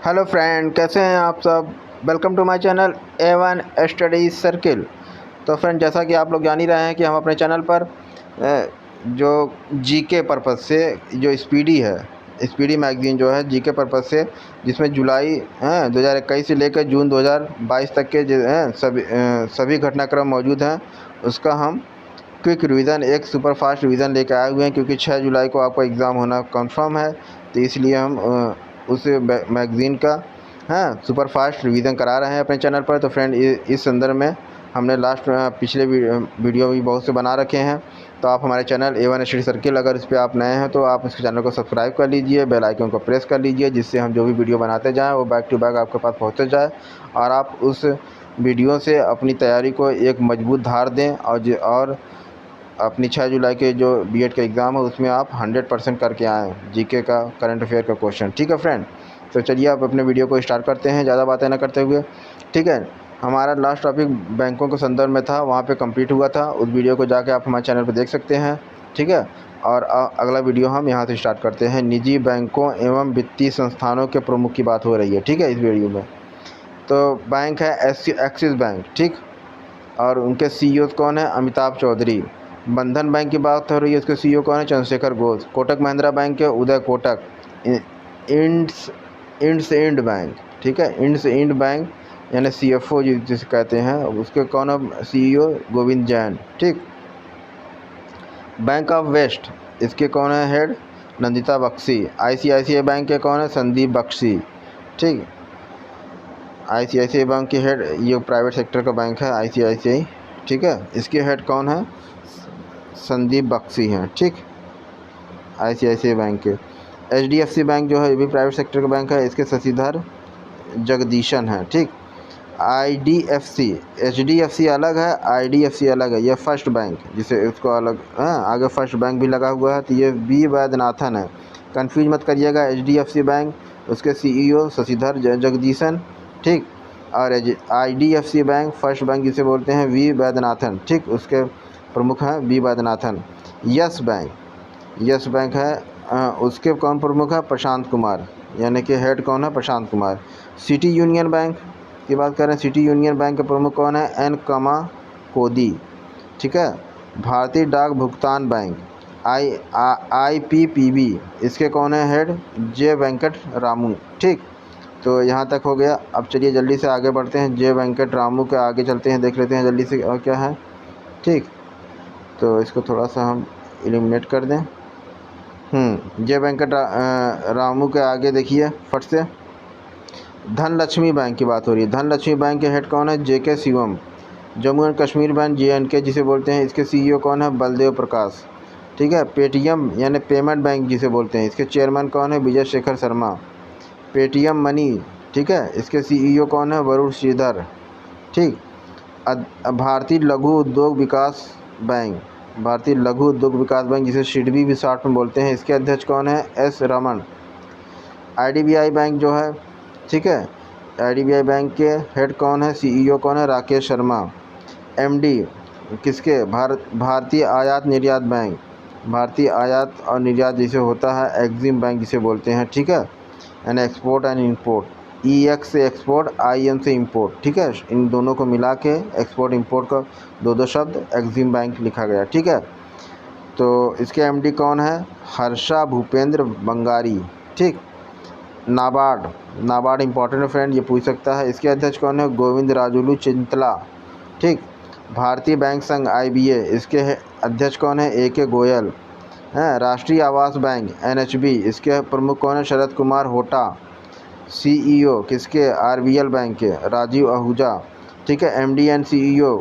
Hello friend, कैसे हैं आप सब। Welcome to my channel A1 study circle. तो फ्रेंड, जैसा कि आप लोग जान ही रहे हैं कि हम अपने चैनल पर जो जीके पर्पज़ से जो स्पीडी मैगज़ीन जो है जीके पर्पज़ से, जिसमें जुलाई 2021 से लेकर जून 2022 तक के जो हैं सभी घटनाक्रम मौजूद हैं, उसका हम क्विक रिवीजन, एक सुपर फास्ट रिवीजन लेकर आए हुए हैं। क्योंकि 6 जुलाई को आपका एग्ज़ाम होना कंफर्म है, तो इसलिए हम उस मैगज़ीन का सुपर फास्ट रिवीजन करा रहे हैं अपने चैनल पर। तो फ्रेंड, इस संदर्भ में हमने पिछले वीडियो भी बहुत से बना रखे हैं। तो आप हमारे चैनल A1 स्टडी सर्किल, अगर इस पर आप नए हैं तो आप इस चैनल को सब्सक्राइब कर लीजिए, बेल आइकन को प्रेस कर लीजिए, जिससे हम जो भी वीडियो बनाते जाएँ वो बैक टू बैक आपके पास पहुँचते जाए और आप उस वीडियो से अपनी तैयारी को एक मजबूत धार दें और अपनी 6 जुलाई के जो बीएड का एग्ज़ाम है उसमें आप 100% करके आएँ जीके का, करंट अफेयर का क्वेश्चन। ठीक है फ्रेंड, तो चलिए आप अपने वीडियो को स्टार्ट करते हैं, ज़्यादा बातें ना करते हुए। ठीक है, हमारा लास्ट टॉपिक बैंकों के संदर्भ में था, वहाँ पे कंप्लीट हुआ था। उस वीडियो को जाके आप हमारे चैनल पर देख सकते हैं। ठीक है, और अगला वीडियो हम यहाँ से स्टार्ट करते हैं। निजी बैंकों एवं वित्तीय संस्थानों के प्रमुख की बात हो रही है। ठीक है, इस वीडियो में तो बैंक है एक्सिस बैंक। ठीक, और उनके CEO कौन है? अमिताभ चौधरी। बंधन बैंक की बात हो रही है, उसके CEO कौन है? चंद्रशेखर घोष। कोटक महिंद्रा बैंक के उदय कोटक। इंडसइंड बैंक, ठीक है, इंडसइंड बैंक यानी CFO जिसे कहते हैं, उसके कौन है? CEO गोविंद जैन। ठीक, बैंक ऑफ वेस्ट, इसके कौन है head? Nandita Bakhshi. ICICI bank के कौन है? संदीप बख्शी। ठीक, ICICI बैंक के हेड, ये प्राइवेट सेक्टर का बैंक है ICICI। ठीक है, इसके हेड कौन है? संदीप बख्शी हैं। ठीक, ICICI बैंक के। HDFC बैंक जो है ये भी प्राइवेट सेक्टर का बैंक है, इसके शशिधर जगदीशन है। ठीक, IDFC, HDFC अलग है, IDFC अलग है। ये फर्स्ट बैंक, जिसे इसको अलग आगे फर्स्ट बैंक भी लगा हुआ है, तो ये B वैद्यनाथन है। कंफ्यूज मत करिएगा। HDFC बैंक, उसके CEO शशिधर जगदीशन। ठीक, और IDFC बैंक फर्स्ट बैंक जिसे बोलते हैं V वैद्यनाथन। ठीक, उसके प्रमुख हैं V वैद्यनाथन। यस बैंक है, उसके कौन प्रमुख है? प्रशांत कुमार, यानी कि हेड कौन है? Prashant Kumar. City union bank की बात करें, सिटी यूनियन बैंक के प्रमुख कौन है? N कमा कोदी। ठीक है, भारतीय डाक भुगतान बैंक IPPB, इसके कौन है हेड? J वेंकट रामू। ठीक, तो यहाँ तक हो गया। अब चलिए जल्दी से आगे बढ़ते हैं, J वेंकट रामू के आगे चलते हैं, देख लेते हैं जल्दी से और क्या है। ठीक, तो इसको थोड़ा सा हम एलिमिनेट कर दें। J वेंकट रामू के आगे देखिए फट से धनलक्ष्मी बैंक की बात हो रही है। धनलक्ष्मी बैंक के हेड कौन है? JK Shivam. Jammu and Kashmir bank JNK जिसे बोलते हैं, इसके CEO कौन है? बलदेव प्रकाश। ठीक है, पेटीएम यानी पेमेंट बैंक जिसे बोलते हैं, इसके चेयरमैन कौन है? विजय शेखर शर्मा। पेटीएम मनी, ठीक है, इसके CEO कौन है? वरुण श्रीधर। ठीक, भारतीय लघु उद्योग विकास बैंक, भारतीय लघु उद्योग विकास बैंक जिसे सिडबी भी शॉर्ट में बोलते हैं, इसके अध्यक्ष कौन है? S रमन। IDBI बैंक जो है, ठीक है, IDBI बैंक के हेड कौन है? CEO कौन है? राकेश शर्मा। MD किसके? भारतीय आयात निर्यात बैंक, भारतीय आयात और निर्यात जिसे होता है एग्जिम बैंक जिसे बोलते हैं। ठीक है, यानी एक्सपोर्ट एंड इंपोर्ट। EX से एक्सपोर्ट, IM से इंपोर्ट। ठीक है, इन दोनों को मिला के एक्सपोर्ट इंपोर्ट का दो शब्द एग्जिम बैंक लिखा गया। ठीक है, तो इसके MD कौन है? हर्षा भूपेंद्र बंगारी। ठीक, नाबार्ड इंपॉर्टेंट है फ्रेंड, ये पूछ सकता है, इसके अध्यक्ष कौन है? गोविंद राजुलू चिंतला। ठीक, भारतीय बैंक संघ IBA, इसके अध्यक्ष कौन है? AK गोयल हैं। राष्ट्रीय आवास बैंक NHB, इसके प्रमुख कौन है? शरद कुमार होटा। CEO किसके? RBL बैंक के राजीव आहूजा। ठीक है, MD and CEO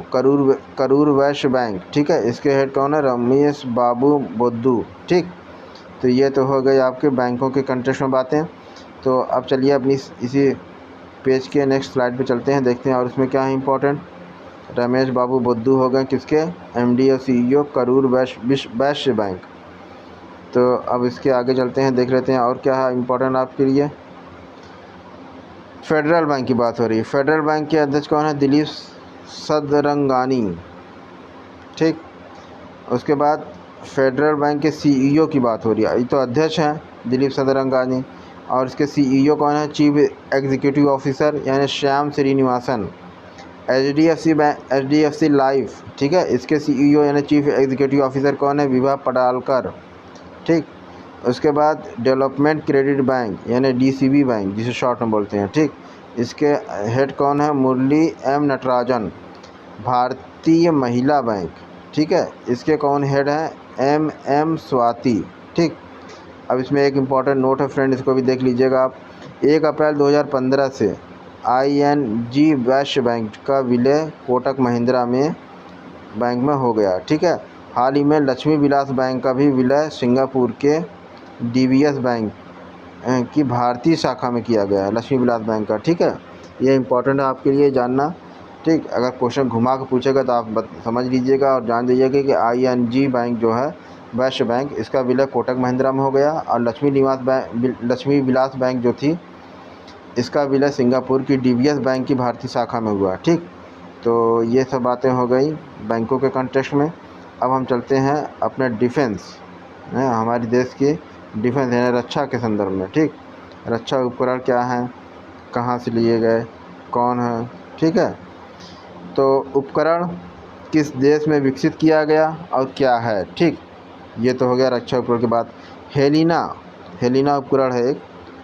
Karur Vysya bank. ठीक है, इसके हेड कौन है? रमेश बाबू बोद्दू। ठीक, तो ये तो हो गई आपके बैंकों के कंटेक्स्ट में बातें। तो अब चलिए अपनी इसी पेज के नेक्स्ट स्लाइड पे चलते हैं, देखते हैं और इसमें क्या है इंपॉर्टेंट। रमेश बाबू बोद्दू हो गए किसके? MD और CEO करूर वैश्य बैंक। तो अब इसके आगे चलते हैं, देख लेते हैं और क्या है इंपॉर्टेंट आपके लिए। फेडरल बैंक की बात हो रही है। फेडरल बैंक के अध्यक्ष कौन है? दिलीप सदरंगानी। ठीक, उसके बाद फेडरल बैंक के CEO की बात हो रही है, ये तो अध्यक्ष हैं दिलीप सदरंगानी। और इसके सीईओ कौन है, चीफ एग्जीक्यूटिव ऑफिसर यानी श्याम श्रीनिवासन। एचडीएफसी लाइफ, ठीक है, इसके सीईओ यानी चीफ एग्जीक्यूटिव ऑफिसर कौन है, विभा पडालकर, ठीक। उसके बाद डेवलपमेंट क्रेडिट बैंक यानी डीसीबी बैंक जिसे शॉर्ट में बोलते हैं, ठीक, इसके हेड कौन है, मुरली एम नटराजन। भारतीय महिला बैंक, ठीक है, इसके कौन हेड हैं, एम स्वाति, ठीक। अब इसमें एक इम्पॉर्टेंट नोट है फ्रेंड, इसको भी देख लीजिएगा आप। 1 अप्रैल 2015 से ING वैश्य बैंक का विलय कोटक महिंद्रा में बैंक में हो गया, ठीक है। हाल ही में लक्ष्मी विलास बैंक का भी विलय सिंगापुर के DBS बैंक की भारतीय शाखा में किया गया है, लक्ष्मी विलास बैंक का, ठीक है। ये इम्पोर्टेंट है आपके लिए जानना, ठीक। अगर क्वेश्चन घुमा के पूछेगा तो आप समझ लीजिएगा और जान दीजिएगा कि ING बैंक जो है वैश्य बैंक, इसका विलय कोटक महिंद्रा में हो गया, और लक्ष्मी विलास बैंक जो थी इसका विलय सिंगापुर की DBS बैंक की भारतीय शाखा में हुआ, ठीक। तो ये सब बातें हो गई बैंकों के कॉन्टेक्स्ट में। अब हम चलते हैं अपने डिफेंस, हमारे देश की डिफेंस यानी रक्षा के संदर्भ में, ठीक। रक्षा उपकरण क्या हैं, कहाँ से लिए गए, कौन है, ठीक है। तो उपकरण किस देश में विकसित किया गया और क्या है, ठीक। ये तो हो गया रक्षा उपकरण की बात। हेलिना उपकरण है एक,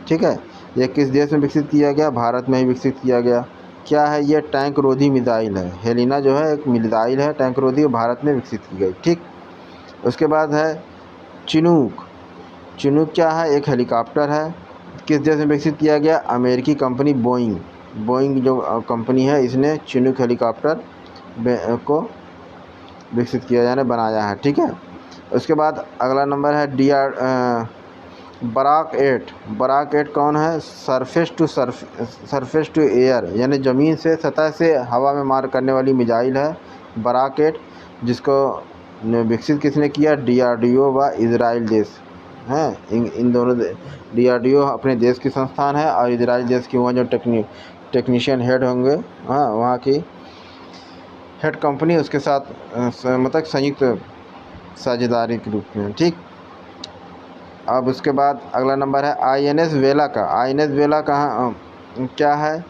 ठीक है, ये किस देश में विकसित किया गया, भारत में ही विकसित किया गया। क्या है, ये टैंक रोधी मिसाइल है। हेलिना जो है एक मिसाइल है टैंक रोधी, भारत में विकसित की गई, ठीक। उसके बाद है चिनूक क्या है, एक हेलीकॉप्टर है, किस देश में विकसित किया गया, अमेरिकी कंपनी बोइंग जो कंपनी है इसने चिनूक हेलीकॉप्टर को विकसित किया यानी बनाया है, ठीक है। उसके बाद अगला नंबर है बराक 8 कौन है, सरफेस टू एयर यानी ज़मीन से सतह से हवा में मार करने वाली मिसाइल है बराक 8, जिसको विकसित किसने किया, DRDO व इजराइल देश हैं। इन दोनों DRDO अपने देश की संस्थान है और इजराइल देश की वहाँ जो टेक्नीशियन हेड होंगे, हाँ, वहाँ की हेड कंपनी उसके साथ मतलब संयुक्त साझेदारी के रूप में, ठीक। अब उसके बाद अगला नंबर है INS वेला का। INS वेला कहाँ क्या है,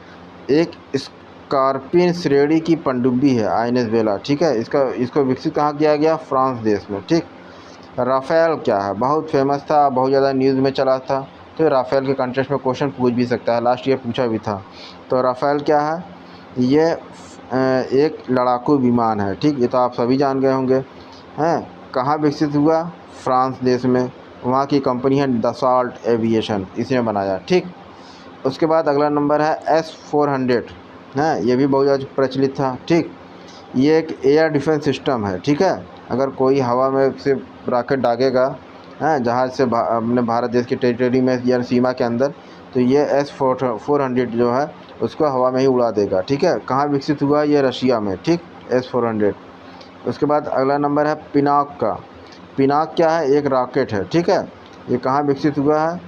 एक स्कॉर्पियन श्रेणी की पनडुब्बी है INS वेला, ठीक है। इसको विकसित कहाँ किया गया, फ्रांस देश में, ठीक। राफेल क्या है, बहुत फेमस था, बहुत ज़्यादा न्यूज़ में चला था, तो राफेल के कॉन्टेक्स्ट में क्वेश्चन पूछ भी सकता है, लास्ट ईयर पूछा भी था। तो राफेल क्या है, ये एक लड़ाकू विमान है, ठीक। ये तो आप सभी जान गए होंगे, हैं। कहाँ विकसित हुआ, फ्रांस देश में, वहाँ की कंपनी है दसॉल्ट एविएशन, इसने बनाया, ठीक। उसके बाद अगला नंबर है S-400, है, ये भी बहुत ज़्यादा प्रचलित था, ठीक। ये एक एयर डिफेंस सिस्टम है, ठीक है। अगर कोई हवा में से रॉकेट दागेगा, हैं, जहाज़ से अपने भारत देश की टेरिटरी में या सीमा के अंदर, तो ये S-400 जो है उसको हवा में ही उड़ा देगा, ठीक है। कहाँ विकसित हुआ, ये रशिया में, ठीक, S-400। उसके बाद अगला नंबर है पिनाक क्या है, एक रॉकेट है, ठीक है। ये कहाँ विकसित हुआ है,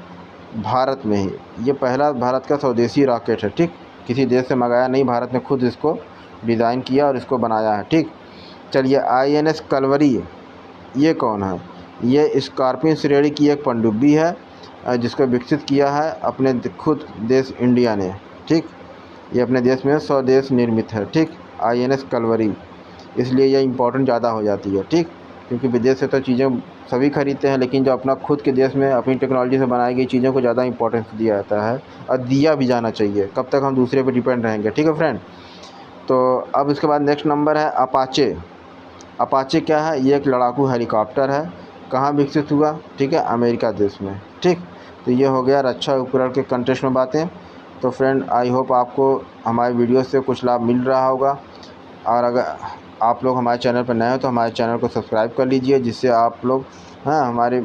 भारत में ही। ये पहला भारत का स्वदेशी रॉकेट है, ठीक, किसी देश से मंगाया नहीं, भारत ने खुद इसको डिज़ाइन किया और इसको बनाया है, ठीक। चलिए INS कलवरी, ये कौन है, ये स्कॉर्पियन श्रेणी की एक पनडुब्बी है जिसको विकसित किया है अपने खुद देश इंडिया ने, ठीक। ये अपने देश में स्वदेश निर्मित है, ठीक, INS कलवरी, इसलिए ये इम्पोर्टेंट ज़्यादा हो जाती है, ठीक। क्योंकि विदेश से तो चीज़ें सभी खरीदते हैं, लेकिन जो अपना खुद के देश में अपनी टेक्नोलॉजी से बनाई गई चीज़ों को ज़्यादा इंपॉर्टेंस दिया जाता है और दिया भी जाना चाहिए, कब तक हम दूसरे पे डिपेंड रहेंगे, ठीक है फ्रेंड। तो अब इसके बाद नेक्स्ट नंबर है अपाचे क्या है, ये एक लड़ाकू हेलीकॉप्टर है, कहाँ विकसित हुआ, ठीक है, अमेरिका देश में, ठीक। तो ये हो गया रक्षा उपकरण के कंटेक्स्ट में बातें। तो फ्रेंड आई होप आपको हमारे वीडियो से कुछ लाभ मिल रहा होगा, और अगर आप लोग हमारे चैनल पर नए हो तो हमारे चैनल को सब्सक्राइब कर लीजिए, जिससे आप लोग हमारे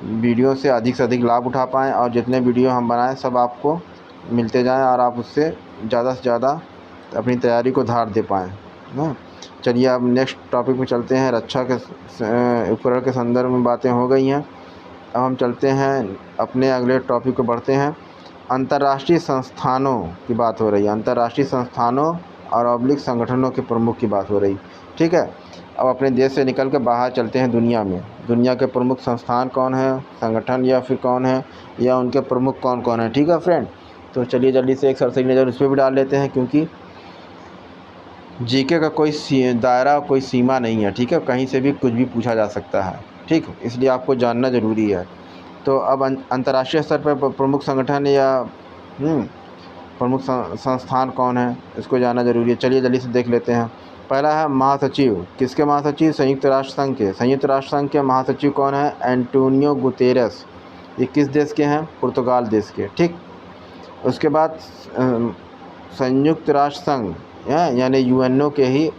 वीडियो से अधिक लाभ उठा पाएँ और जितने वीडियो हम बनाएं सब आपको मिलते जाएं और आप उससे ज़्यादा से ज़्यादा अपनी तैयारी को धार दे पाएँ, ना। चलिए अब नेक्स्ट टॉपिक में चलते हैं। रक्षा के उपकरण के संदर्भ में बातें हो गई हैं, अब हम चलते हैं अपने अगले टॉपिक को बढ़ते हैं। अंतर्राष्ट्रीय संस्थानों की बात हो रही है, अंतर्राष्ट्रीय संस्थानों और संगठनों के प्रमुख की बात हो रही, ठीक है। अब अपने देश से निकल के बाहर चलते हैं दुनिया में। दुनिया के प्रमुख संस्थान कौन है, संगठन या फिर कौन है, या उनके प्रमुख कौन कौन है। ठीक है फ्रेंड, तो चलिए जल्दी से एक सरसरी नज़र उस पर भी डाल लेते हैं, क्योंकि जीके का कोई दायरा, कोई सीमा नहीं है। ठीक है, कहीं से भी कुछ भी पूछा जा सकता है। ठीक, इसलिए आपको जानना ज़रूरी है। तो अब अंतर्राष्ट्रीय स्तर पर प्रमुख संगठन या प्रमुख संस्थान कौन है, इसको जानना ज़रूरी है। चलिए जल्दी से देख लेते हैं। पहला है महासचिव। किसके महासचिव? संयुक्त राष्ट्र संघ के। संयुक्त राष्ट्र संघ के महासचिव कौन है? Antonio Guterres. ये किस देश के हैं? पुर्तगाल देश के। ठीक, उसके बाद संयुक्त राष्ट्र संघ यानी यूएनओ के ही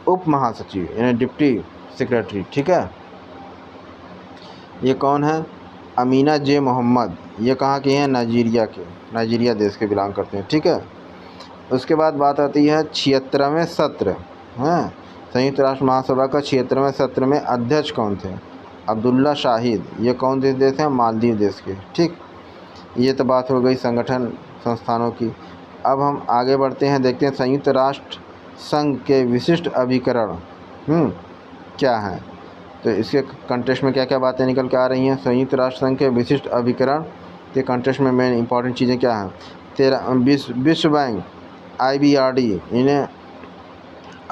उप महासचिव यानी डिप्टी सेक्रेटरी। ठीक है, ये कौन है? अमीना जे मोहम्मद। ये कहाँ के हैं? नाइजीरिया के, नाइजीरिया देश के बिलोंग करते हैं। ठीक है, उसके बाद बात आती है 76वें सत्र। हाँ, संयुक्त राष्ट्र महासभा का 76वें सत्र में अध्यक्ष कौन थे? अब्दुल्ला शाहिद। ये कौन से देश हैं? मालदीव देश के। ठीक, ये तो बात हो गई संगठन संस्थानों की। अब हम आगे बढ़ते हैं, देखते हैं संयुक्त राष्ट्र संघ के विशिष्ट अभिकरण क्या हैं। तो इसके कंटेक्स्ट में क्या क्या बातें निकल के आ रही हैं। संयुक्त राष्ट्र संघ के विशिष्ट अभिकरण के कंटेक्स्ट में मेन इंपॉर्टेंट चीज़ें क्या हैं? विश्व बैंक IBRD, इन्हें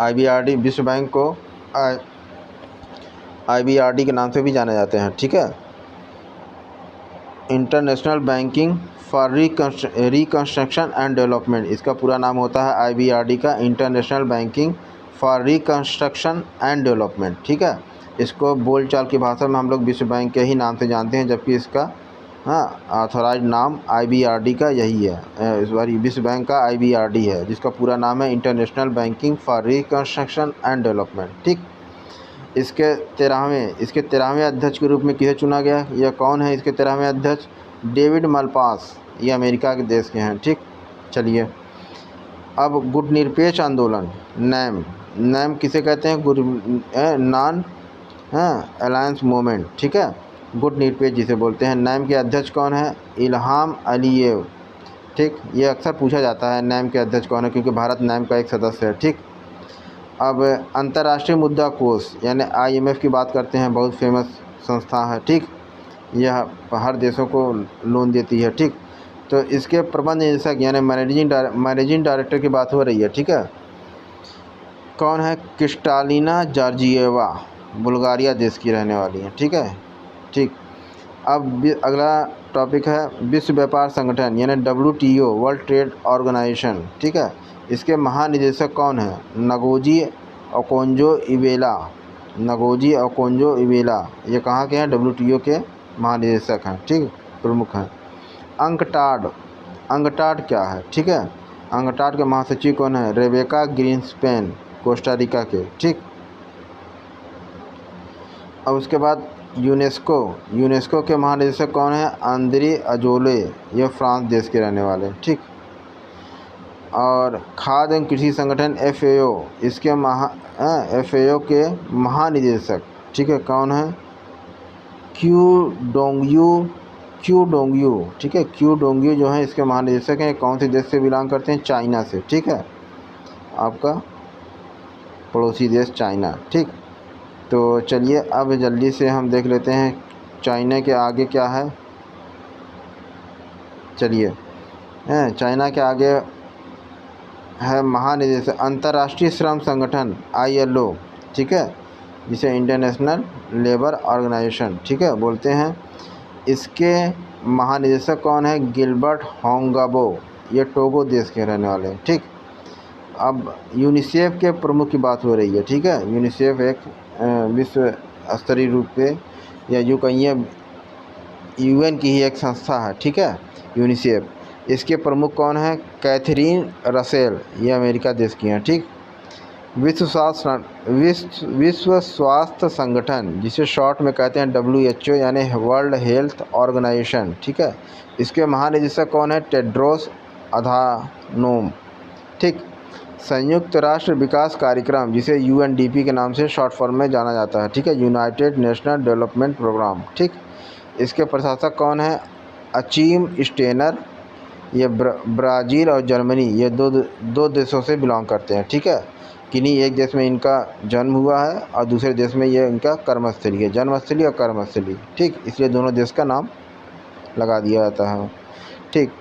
IBRD विश्व बैंक को IBRD के नाम से भी जाने जाते हैं। ठीक है, international banking for reconstruction and development, इसका पूरा नाम होता है IBRD का, international banking for reconstruction and development. ठीक है, इसको बोलचाल की भाषा में हम लोग विश्व बैंक के ही नाम से जानते हैं, जबकि इसका ऑथोराइज नाम IBRD का यही है। इस बार विश्व बैंक का IBRD है, जिसका पूरा नाम है international banking for reconstruction and development. ठीक, इसके 13वें अध्यक्ष के रूप में किसे चुना गया? यह कौन है इसके 13वें अध्यक्ष? David Malpass. ये अमेरिका के देश के हैं। ठीक, चलिए अब गुटनिरपेक्ष आंदोलन नैम किसे कहते हैं? Non alliance movement. ठीक है, गुटनिरपेक्ष जिसे बोलते हैं। नैम के अध्यक्ष कौन है? Ilham Aliyev. ठीक, ये अक्सर पूछा जाता है नैम के अध्यक्ष कौन है, क्योंकि भारत नैम का एक सदस्य है। ठीक, अब अंतर्राष्ट्रीय मुद्रा कोष यानी IMF की बात करते हैं, बहुत फेमस संस्था है। ठीक, यह हर देशों को लोन देती है। ठीक, तो इसके प्रबंध निदेशक यानी मैनेजिंग डायरेक्टर की बात हो रही है। ठीक है, कौन है? क्रिस्टालिना जॉर्जिएवा, बुल्गारिया देश की रहने वाली है। ठीक है, ठीक, अब अगला टॉपिक है विश्व व्यापार संगठन यानी WTO, वर्ल्ड ट्रेड ऑर्गेनाइजेशन। ठीक है, इसके महानिदेशक कौन है? Ngozi Okonjo-Iweala. ये कहाँ के हैं? WTO के महानिदेशक हैं। ठीक, प्रमुख हैं। अंकटाड क्या है? ठीक है, अंकटाड के महासचिव कौन है? रेबेका ग्रीन्सपैन, कोस्टारिका के। ठीक, अब उसके बाद यूनेस्को के महानिदेशक कौन है? Andre Azoulay. ये फ्रांस देश के रहने वाले। ठीक, और खाद्य एवं कृषि संगठन FAO, इसके FAO के महानिदेशक, ठीक है, कौन है? क्यू डोंगयू। ठीक है, क्यू डोंगयू जो है इसके महानिदेशक हैं। कौन से देश से बिलोंग करते हैं? चाइना से। ठीक है, आपका पड़ोसी देश चाइना। ठीक, तो चलिए अब जल्दी से हम देख लेते हैं चाइना के आगे क्या है। चलिए, चाइना के आगे है महानिदेशक अंतर्राष्ट्रीय श्रम संगठन ILO। ठीक है, जिसे इंटरनेशनल लेबर ऑर्गेनाइजेशन, ठीक है, बोलते हैं। इसके महानिदेशक कौन है? गिलबर्ट होंगाबो। ये टोगो देश के रहने वाले हैं। ठीक, अब यूनिसेफ के प्रमुख की बात हो रही है। ठीक है, यूनिसेफ एक विश्व स्तरीय रूप पे या यूँ कहिए UN की ही एक संस्था है। ठीक है, यूनिसेफ, इसके प्रमुख कौन है? Catherine Russell. ये अमेरिका देश की हैं। ठीक, विश्व स्वास्थ्य संगठन, जिसे शॉर्ट में कहते हैं WHO यानी वर्ल्ड हेल्थ ऑर्गेनाइजेशन। ठीक है, इसके महानिदेशक कौन है? Tedros Adhanom. ठीक, संयुक्त राष्ट्र विकास कार्यक्रम, जिसे UNDP के नाम से शॉर्ट फॉर्म में जाना जाता है। ठीक है, यूनाइटेड नेशनल डेवलपमेंट प्रोग्राम। ठीक, इसके प्रशासक कौन है? Achim Steiner. ये ब्राज़ील और जर्मनी ये दो देशों से बिलोंग करते हैं, ठीक है। किन्हीं एक देश में इनका जन्म हुआ है और दूसरे देश में ये इनका कर्मस्थली है, जन्मस्थली और कर्मस्थली, ठीक। इसलिए दोनों देश का नाम लगा दिया जाता है, ठीक।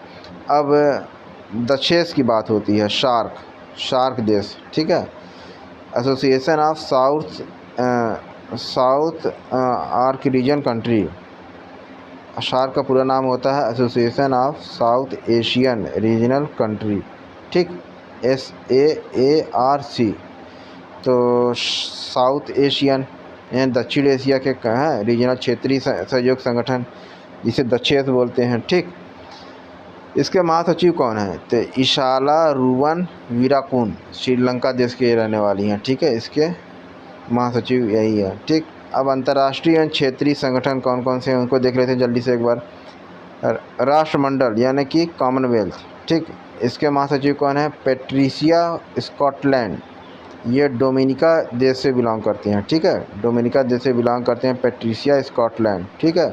अब दशेस की बात होती है, शार्क देश, ठीक है। Association of south arc reason country, shark का पूरा नाम होता है association of south Asian regional country, ठीक, SAARC। तो साउथ एशियन यानी दक्षिण एशिया के हैं रीजनल क्षेत्रीय सहयोग संगठन, जिसे दक्षेस बोलते हैं, ठीक। इसके महासचिव कौन है? तो इशाला रूवन वीराकुन श्रीलंका देश के रहने वाली हैं, ठीक है। इसके महासचिव यही है, ठीक। अब अंतर्राष्ट्रीय एवं क्षेत्रीय संगठन कौन कौन से हैं उनको देख लेते हैं जल्दी से एक बार। राष्ट्रमंडल यानी कि कॉमनवेल्थ, ठीक। इसके महासचिव कौन है? पैट्रिसिया स्कॉटलैंड, ये डोमिनिका देश से बिलोंग करती हैं, ठीक है। डोमिनिका देश से बिलोंग करते हैं पैट्रिसिया स्कॉटलैंड, ठीक है।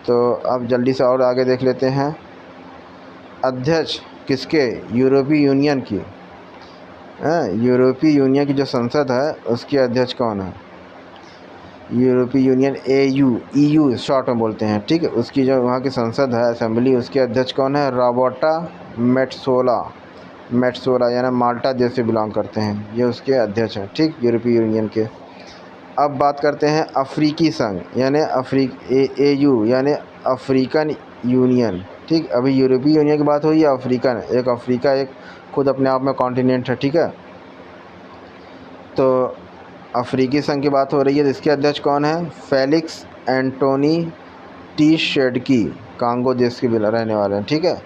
तो अब जल्दी से और आगे देख लेते हैं। अध्यक्ष किसके? यूरोपीय यूनियन की, यूरोपीय यूनियन की जो संसद है उसके अध्यक्ष कौन है? यूरोपीय यूनियन EU शॉर्ट में बोलते हैं, ठीक है। उसकी जो वहाँ की संसद है असेंबली, उसके अध्यक्ष कौन है? रॉबर्टा मेट्सोला यानी माल्टा देश से बिलोंग करते हैं, ये उसके अध्यक्ष हैं, ठीक, यूरोपीय यूनियन के। अब बात करते हैं अफ्रीकी संघ यानी AU यानी अफ्रीकन यूनियन, ठीक। अभी यूरोपीय यूनियन की बात हुई है, अफ्रीकन, एक अफ्रीका एक खुद अपने आप में कॉन्टिनेंट है, ठीक है। तो अफ्रीकी संघ की बात हो रही है, इसके अध्यक्ष कौन है? फेलिक्स एंटोनी टीशेडकी, कांगो देश के रहने वाले हैं, ठीक है।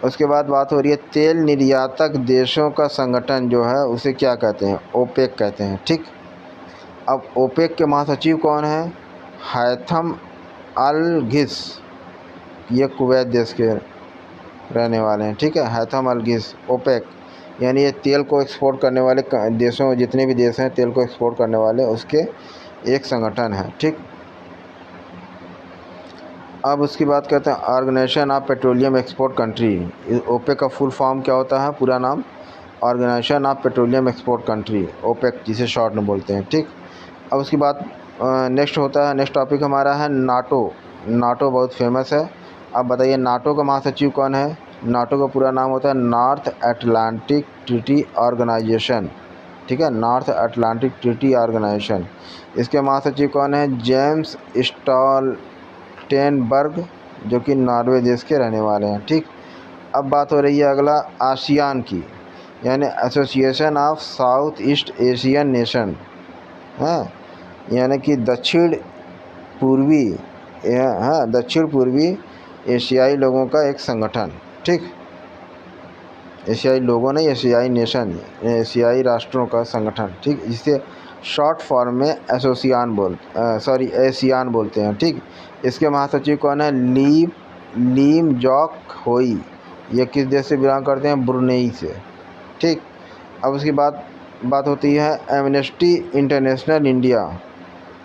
उसके बाद बात हो रही है तेल निर्यातक देशों का संगठन जो है उसे क्या कहते हैं? ओपेक कहते हैं, ठीक। अब ओपेक के महासचिव कौन है? हैथम अल घिस, ये कुवैत देश के रहने वाले हैं, ठीक है। हैथम अल घिस, ओपेक यानी ये तेल को एक्सपोर्ट करने वाले देशों, जितने भी देश हैं तेल को एक्सपोर्ट करने वाले, उसके एक संगठन है, ठीक। अब उसकी बात करते हैं organisation of petroleum export country. OPEC का फुल फॉर्म क्या होता है? पूरा नाम organisation of petroleum export country, OPEC जिसे शॉर्ट में बोलते हैं, ठीक। अब उसकी बात नेक्स्ट होता है, नेक्स्ट टॉपिक हमारा है नाटो बहुत फेमस है। अब बताइए नाटो का महासचिव कौन है? नाटो का पूरा नाम होता है नॉर्थ अटलांटिक ट्रीटी ऑर्गेनाइजेशन, ठीक है, नॉर्थ अटलांटिक ट्रीटी ऑर्गेनाइजेशन। इसके महासचिव कौन है? जेम्स स्टॉल्टेनबर्ग, जो कि नॉर्वे देश के रहने वाले हैं, ठीक। अब बात हो रही है अगला आसियान की, यानी association of south east Asian nation, हाँ, यानी कि दक्षिण पूर्वी एशियाई लोगों का एक संगठन, ठीक। एशियाई लोगों नहीं, एशियाई नेशन, एशियाई राष्ट्रों का संगठन, ठीक, जिसे शॉर्ट फॉर्म में एशियान बोलते हैं, ठीक। इसके महासचिव कौन है? लीम जॉक होई, ये किस देश से बिलोंग करते हैं? ब्रुनेई से, ठीक। अब उसकी बात होती है एमनेस्टी इंटरनेशनल इंडिया,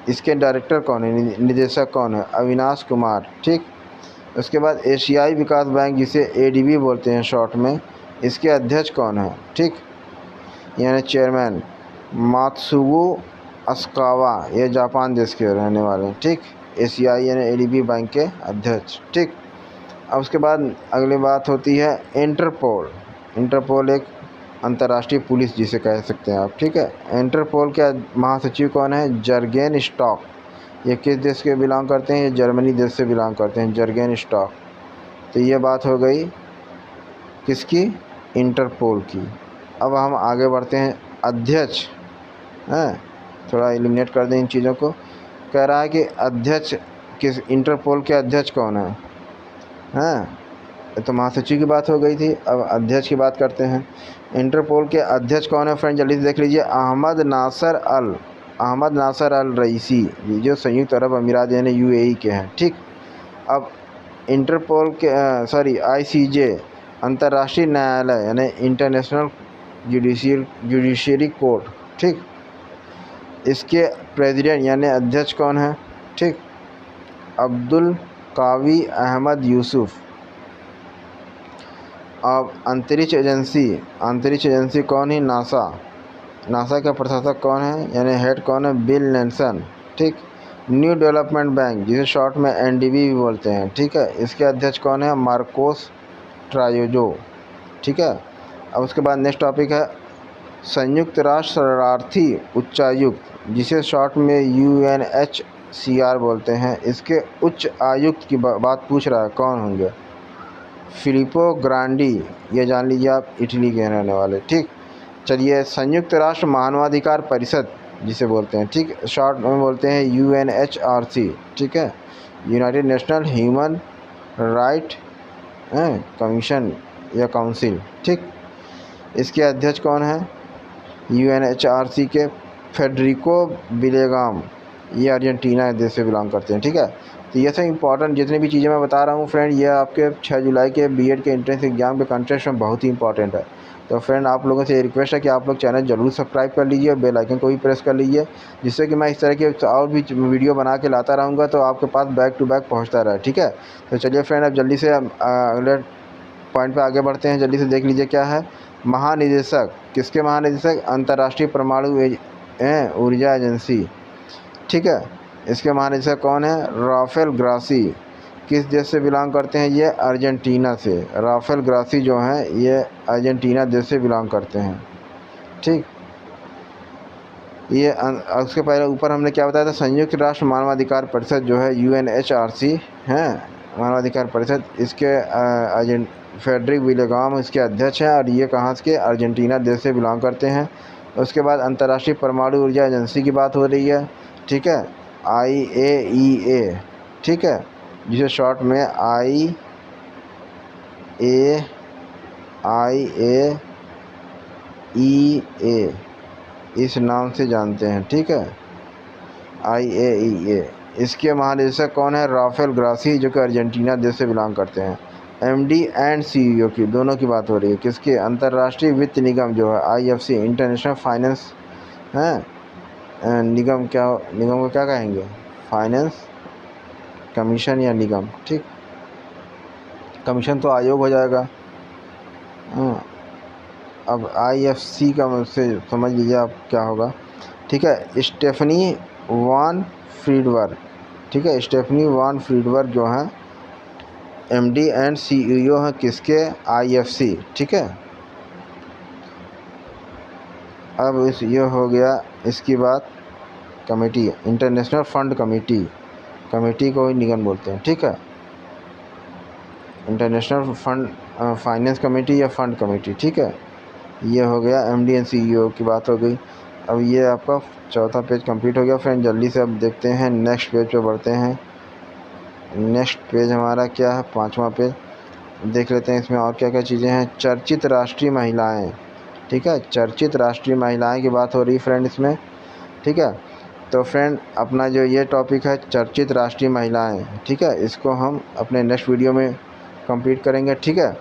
इसके डायरेक्टर कौन है? निदेशक कौन है? अविनाश कुमार, ठीक। उसके बाद एशियाई विकास बैंक, जिसे ADB बोलते हैं शॉर्ट में, इसके अध्यक्ष कौन है? ठीक, यानी चेयरमैन मात्सुगु अस्कावा, ये जापान देश के रहने वाले हैं, ठीक। एशियाई यानी ADB बैंक के अध्यक्ष, ठीक। अब उसके बाद अगली बात होती है इंटरपोल एक अंतर्राष्ट्रीय पुलिस जिसे कह सकते हैं आप, ठीक है। इंटरपोल के महासचिव कौन है? जर्गेन स्टॉक, ये किस देश के बिलोंग करते हैं? ये जर्मनी देश से बिलोंग करते हैं, जर्गेन स्टॉक। तो ये बात हो गई किसकी? इंटरपोल की। अब हम आगे बढ़ते हैं, अध्यक्ष हैं, थोड़ा एलिमिनेट कर दें इन चीज़ों को। कह रहा है कि अध्यक्ष किस, इंटरपोल के अध्यक्ष कौन है? तो महासचिव की बात हो गई थी, अब अध्यक्ष की बात करते हैं। इंटरपोल के अध्यक्ष कौन है फ्रेंड? जल्दी से देख लीजिए, अहमद नासर अल रईसी, जो संयुक्त अरब अमीरात यानी UAE के हैं, ठीक। अब इंटरपोल के ICJ अंतर्राष्ट्रीय न्यायालय यानी इंटरनेशनल जुडिशरी कोर्ट, ठीक, इसके प्रेसिडेंट यानी अध्यक्ष कौन है? ठीक, अब्दुल कावी अहमद यूसुफ। अब अंतरिक्ष एजेंसी कौन है? नासा। नासा का प्रशासक कौन है, यानी हेड कौन है? Bill Nelson. ठीक। न्यू डेवलपमेंट बैंक, जिसे शॉर्ट में एनडीबी भी बोलते हैं, ठीक है, इसके अध्यक्ष कौन है? मार्कोस ट्रायोजो। ठीक है। अब उसके बाद नेक्स्ट टॉपिक है संयुक्त राष्ट्र शरणार्थी उच्चायुक्त, जिसे शॉर्ट में यूएनएचसीआर बोलते हैं, इसके उच्च आयुक्त की बात पूछ रहा है, कौन होंगे? फिलिपो ग्रांडी, ये जान लीजिए आप, इटली के रहने वाले। ठीक। चलिए, संयुक्त राष्ट्र मानवाधिकार परिषद जिसे बोलते हैं, ठीक, शॉर्ट में बोलते हैं यूएनएचआरसी। ठीक है, United national human right commission या काउंसिल। ठीक। इसके अध्यक्ष कौन है? यूएनएचआरसी के फेडरिको विलेगाम, ये अर्जेंटीना देश से बिलोंग करते हैं। ठीक है। तो ये सब इंपॉर्टेंट जितनी भी चीज़ें मैं बता रहा हूँ फ्रेंड, ये आपके 6 जुलाई के बीएड के एंट्रेंस एग्जाम के कंटेस्ट में बहुत ही इंपॉर्टेंट है। तो फ्रेंड, आप लोगों से ये रिक्वेस्ट है कि आप लोग चैनल जरूर सब्सक्राइब कर लीजिए और बेल आइकन को भी प्रेस कर लीजिए, जिससे कि मैं इस तरह के और भी वीडियो बना के लाता रहूँगा, तो आपके पास बैक टू बैक पहुँचता रहे। ठीक है। तो चलिए फ्रेंड, अब जल्दी से अगले पॉइंट पे आगे बढ़ते हैं। जल्दी से देख लीजिए क्या है। महानिदेशक, किसके महानिदेशक? अंतर्राष्ट्रीय परमाणु ऊर्जा एजेंसी। ठीक है, इसके महानिदेशक कौन है? Rafael Grossi. किस देश से बिलोंग करते हैं? ये अर्जेंटीना से। राफेल ग्रासी जो हैं, ये अर्जेंटीना देश से बिलोंग करते हैं। ठीक। ये उसके पहले ऊपर हमने क्या बताया था? संयुक्त राष्ट्र मानवाधिकार परिषद जो है यूएनएचआरसी है, मानवाधिकार परिषद, इसके फेडरिक विलेगाम इसके अध्यक्ष हैं, और ये कहाँ के? अर्जेंटीना देश से बिलोंग करते हैं। उसके बाद अंतर्राष्ट्रीय परमाणु ऊर्जा एजेंसी की बात हो रही है। ठीक है, IAEA। ठीक है, जिसे शॉर्ट में IAEA इस नाम से जानते हैं। ठीक है, IAEA। इसके महानिदेशक कौन है? राफेल ग्रासी, जो कि अर्जेंटीना देश से बिलोंग करते हैं। MD एंड CEO की, दोनों की बात हो रही है। किसके? अंतर्राष्ट्रीय वित्त निगम जो है IFC, इंटरनेशनल फाइनेंस निगम, क्या निगम को क्या कहेंगे? फाइनेंस कमीशन या निगम। ठीक, कमीशन तो आयोग हो जाएगा। अब IFC का से समझ लीजिए आप क्या होगा। ठीक है, स्टेफनी वान फ्रीडबर्ग। ठीक है, स्टेफनी वान फ्रीडबर्ग जो हैं MD एंड CEO हैं, किसके? IFC। ठीक है। अब ये हो गया इसकी बात। कमेटी, इंटरनेशनल फंड कमेटी को ही निगम बोलते हैं। ठीक है, इंटरनेशनल फंड फाइनेंस कमेटी या फंड कमेटी। ठीक है, ये हो गया MD एंड CEO की बात हो गई। अब ये आपका चौथा पेज कंप्लीट हो गया फ्रेंड। जल्दी से अब देखते हैं नेक्स्ट पेज पे बढ़ते हैं। नेक्स्ट पेज हमारा क्या है? 5वां पेज। देख लेते हैं इसमें और क्या क्या चीज़ें हैं। चर्चित राष्ट्रीय महिलाएं। ठीक है, चर्चित राष्ट्रीय महिलाएं की बात हो रही है फ्रेंड इसमें। ठीक है, तो फ्रेंड अपना जो ये टॉपिक है चर्चित राष्ट्रीय महिलाएं, ठीक है, इसको हम अपने नेक्स्ट वीडियो में कंप्लीट करेंगे। ठीक है।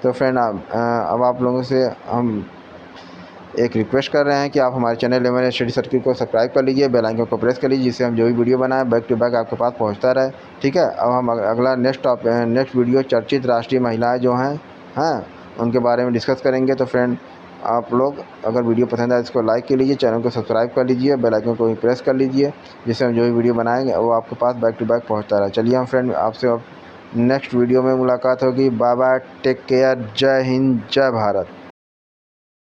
तो फ्रेंड अब आप लोगों से हम एक रिक्वेस्ट कर रहे हैं कि आप हमारे चैनल एवन स्टडी सर्किल को सब्सक्राइब कर लीजिए, बेल आइकन को प्रेस कर लीजिए, जिससे हम जो भी वीडियो बनाएं बैक टू बैक आपके पास पहुंचता रहे। ठीक है। अब हम अगला नेक्स्ट वीडियो चर्चित राष्ट्रीय महिलाएं जो हैं उनके बारे में डिस्कस करेंगे। तो फ्रेंड आप लोग अगर वीडियो पसंद आए इसको लाइक कर लीजिए, चैनल को सब्सक्राइब कर लीजिए, बेल आइकन को भी प्रेस कर लीजिए, जिससे हम जो भी वीडियो बनाएंगे वो आपके पास बैक टू बैक पहुँचता रहे। चलिए हम फ्रेंड आपसे अब नेक्स्ट वीडियो में मुलाकात होगी। बाय बाय, टेक केयर, जय हिंद, जय भारत।